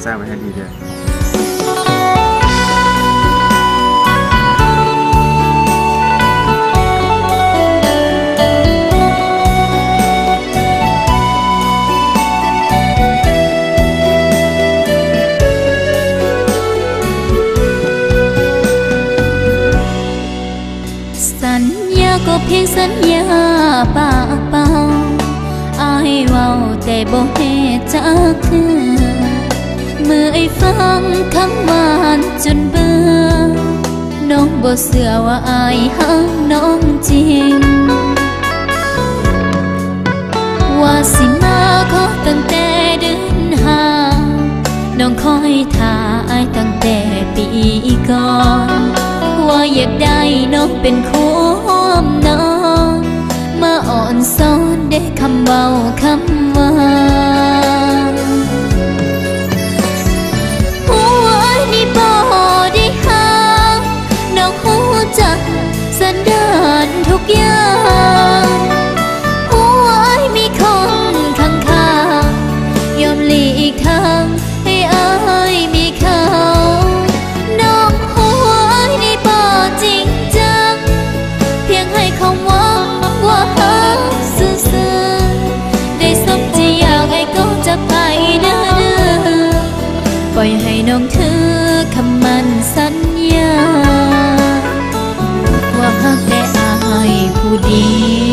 ษาไว้ให้ดีเด้อสัญญาก็เพียงสัญญาปากเปล่าอายเว้าแต่บ่เฮ็ดจักเทื่อเมื่อไอ้ฟังคำหวานจนเบื่อน้องบ่เชื่อว่าอายหักน้องจริงว่าสิมาขอตั้งแต่เดือนห้าน้องคอยท่าอายตั้งแต่ปีก่อนว่าอยากได้น้องเป็นคู่ห้อมนอนมาอ่อนซ้อนได้คำเบาคำว่าหัวนี่บ่ได้หาน้องหูจักสันดานทุกอย่างหัวมีคนข้างๆยอมหลีกทางให้อายมีเขาน้องหัวนี่บ่จริงจังเพียงให้คำว่าฮักซื่อๆได้สมที่อยากให้ก็จะไปเด้อปล่อยให้น้องถือคำมั่นสัญญาว่าฮักแต่อายผู้เดียว